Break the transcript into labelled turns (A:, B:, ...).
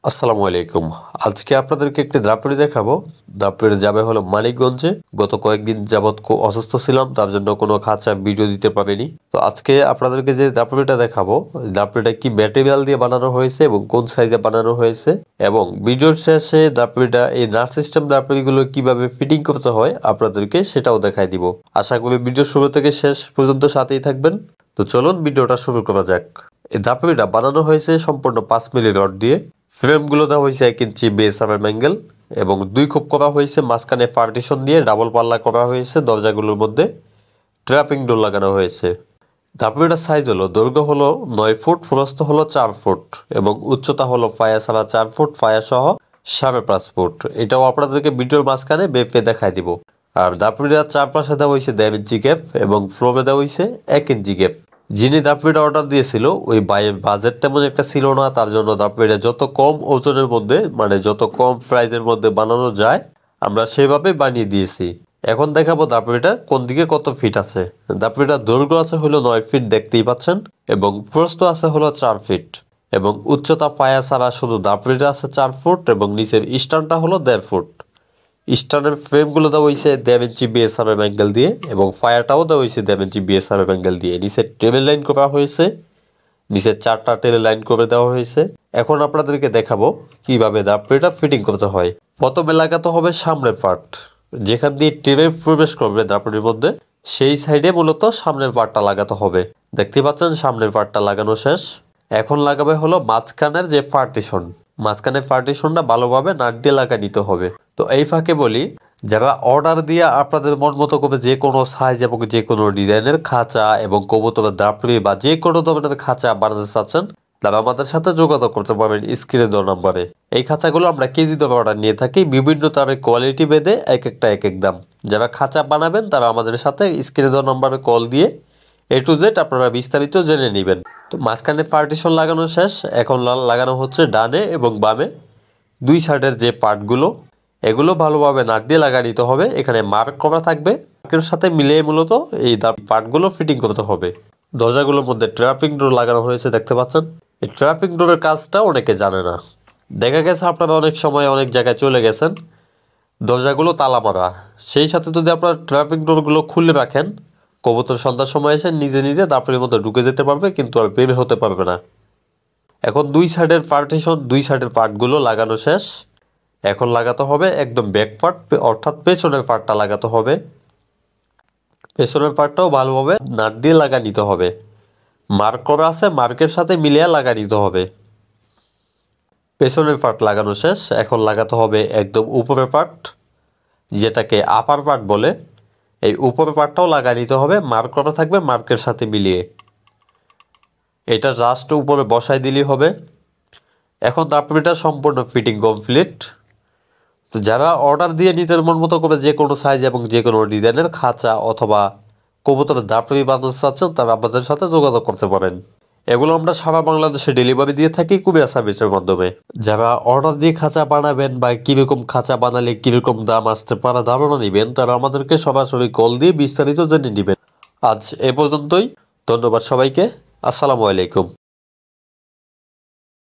A: আসসালামু আলাইকুম। আজকে আপনাদেরকে একটি দাপড়ি দেখাবো। দাপড়িটা যাবে হলো মানিকগঞ্জে। গত কয়েকদিন যাবৎ খুব অসুস্থ ছিলাম, তার জন্য কোনো খাঁচা ভিডিও দিতে পারিনি। তো আজকে আপনাদেরকে যে দাপড়িটা দেখাবো, দাপড়িটা কি ম্যাটেরিয়াল দিয়ে বানানো হয়েছে এবং কোন সাইজে বানানো হয়েছে, এবং ভিডিওর শেষে দাপড়িটা এই নাট সিস্টেম দাপড়িগুলো কিভাবে ফিটিং করতে হয় আপনাদেরকে সেটাও দেখাই দিব। আশা করি ভিডিও শুরু থেকে শেষ পর্যন্ত সাথেই থাকবেন। তো চলুন ভিডিওটা শুরু করা যাক। এই দাপড়িটা বানানো হয়েছে সম্পূর্ণ 5 মিলি রড দিয়ে। ফ্রেমগুলো দেওয়া হয়েছে 1 ইঞ্চি বিএসআরএম অ্যাঙ্গেল এবং 2 খোপ করা হয়েছে, মাঝখানে পার্টিশন দিয়ে ডাবল পাল্লা করা হয়েছে। দরজাগুলোর মধ্যে ট্র্যাপিং ডোর লাগানো হয়েছে। দাপড়িটার সাইজ হলো, দৈর্ঘ্য হলো 9 ফুট, প্রস্থ হলো 4 ফুট এবং উচ্চতা হলো ফায়া ছাড়া 4 ফুট, ফায়া সহ 5.5 ফুট। এটাও আপনাদেরকে ভিডিওর মাঝখানে বেপে দেখাই দিব। আর দাপড়িটার চারপাশে দেওয়া হয়েছে 1.5 ইঞ্চি গ্যাপ এবং ফ্লোরে দেওয়া হয়েছে 1 ইঞ্চি গ্যাপ। যিনি দাপড়িটা অর্ডার দিয়েছিল ওই ভাইয়ের বাজেট তেমন একটা ছিল না, তার জন্য দাপড়িটা যত কম ওজনের মধ্যে, মানে যত কম প্রাইজের মধ্যে বানানো যায় আমরা সেভাবে বানিয়ে দিয়েছি। এখন দেখাবো দাপড়িটা কোন দিকে কত ফিট আছে। দাপড়িটার দৈর্ঘ্য আছে হলো 9 ফিট, দেখতেই পাচ্ছেন, এবং প্রস্থ আছে হলো 4 ফিট এবং উচ্চতা ফায়া ছাড়া শুধু দাপড়িটা আছে 4 ফুট এবং নিচের স্ট্যান্ডটা হলো 1.5 ফুট। স্ট্যান্ডের ফ্রেমগুলো দেওয়া হয়েছে 1.5 ইঞ্চি বিএসআরএম অ্যাঙ্গেল দিয়ে এবং ফায়ারটাও দেওয়া হয়েছে 1.5 ইঞ্চি বিএসআরএম অ্যাঙ্গেল দিয়ে। নিচে টেবিল লাইন করা হয়েছে, নিচে 4টা টেবিল লাইন করে দেওয়া হয়েছে। এখন আপনাদেরকে দেখাবো কিভাবে দাপড়িটা ফিটিং করতে হয়। প্রথমে লাগাতে হবে সামনের পার্ট, যেখান দিয়ে ট্রেনে প্রবেশ করবে দাপড়ির মধ্যে, সেই সাইডে মূলত সামনের পার্টটা লাগাতে হবে। দেখতে পাচ্ছেন সামনের পার্টটা লাগানো শেষ। এখন লাগাবে হলো মাঝখানের যে পার্টিশন, মাঝখানের পার্টিশনটা ভালোভাবে নাট দিয়ে লাগা নিতে হবে। তো এই ফাঁকে বলি, যারা অর্ডার দিয়ে আপনাদের মন মতো করে যে কোনো সাইজ এবং যে কোনো ডিজাইনের খাঁচা এবং কবুতরের দাপড়ি বা যে কোনো ধরনের খাঁচা বানাতে চাচ্ছেন, তারা আমাদের সাথে যোগাযোগ করতে পারবেন স্ক্রিনে দেওয়া নাম্বারে। এই খাঁচাগুলো আমরা কেজি দরে অর্ডার নিয়ে থাকি, বিভিন্ন তারের কোয়ালিটি ভেদে এক একটা এক এক দাম। যারা খাঁচা বানাবেন তারা আমাদের সাথে স্ক্রিনে দেওয়া নাম্বারে কল দিয়ে A to Z আপনারা বিস্তারিত জেনে নেবেন। তো মাঝখানে পার্টিশন লাগানো শেষ। এখন লাগানো হচ্ছে ডানে এবং বামে 2 সাইডের যে পার্টগুলো, এগুলো ভালোভাবে নাট দিয়ে লাগা নিতে হবে। এখানে মার্ক করা থাকবে, মার্কের সাথে মিলিয়ে মূলত এই পার্টগুলো ফিটিং করতে হবে। দরজাগুলোর মধ্যে ট্র্যাপিং ডোর লাগানো হয়েছে, দেখতে পাচ্ছেন। এই ট্র্যাপিং ডোরের কাজটা অনেকে জানে না। দেখা গেছে আপনারা অনেক সময় অনেক জায়গায় চলে গেছেন, দরজাগুলো তালা মারা, সেই সাথে যদি আপনারা ট্র্যাপিং ডোরগুলো খুলে রাখেন, কবুতর সন্ধ্যার সময় এসে নিজে নিজে দাপড়ির মধ্যে ঢুকে যেতে পারবে, কিন্তু আর বের হতে পারবে না। এখন 2 সাইডের পার্টিশন, 2 সাইডের পার্টগুলো লাগানো শেষ। এখন লাগাতে হবে একদম ব্যাক পার্ট, অর্থাৎ পেছনের পার্টটা লাগাতে হবে। পেছনের পার্টটাও ভালোভাবে নাট দিয়ে লাগা নিতে হবে। মার্ক করা আছে, মার্কের সাথে মিলিয়ে লাগা নিতে হবে। পেছনের পার্ট লাগানো শেষ। এখন লাগাতে হবে একদম উপরের পার্ট, যেটাকে আপার পার্ট বলে। এই উপরের পার্টটাও লাগা নিতে হবে, মার্ক করা থাকবে মার্কের সাথে মিলিয়ে। এটা জাস্ট উপরে বসাই দিলেই হবে। এখন দাপড়িটা সম্পূর্ণ ফিটিং কমপ্লিট। তো যারা অর্ডার দিয়ে নিজের মন মতো করে যে কোনো সাইজ এবং যে কোনো ডিজাইনের খাঁচা অথবা কবুতরের দাপড়ি বানাতে চাচ্ছেন, তারা আমাদের সাথে যোগাযোগ করতে পারেন। এগুলো আমরা সারা বাংলাদেশে ডেলিভারি দিয়ে থাকি কুরিয়ার সার্ভিসের মাধ্যমে। যারা অর্ডার দিয়ে খাঁচা বানাবেন বা কীরকম খাঁচা বানালে কীরকম দাম আসতে পারে ধারণা নেবেন, তারা আমাদেরকে সরাসরি কল দিয়ে বিস্তারিত জেনে নেবেন। আজ এ পর্যন্তই। ধন্যবাদ সবাইকে। আসসালামু আলাইকুম।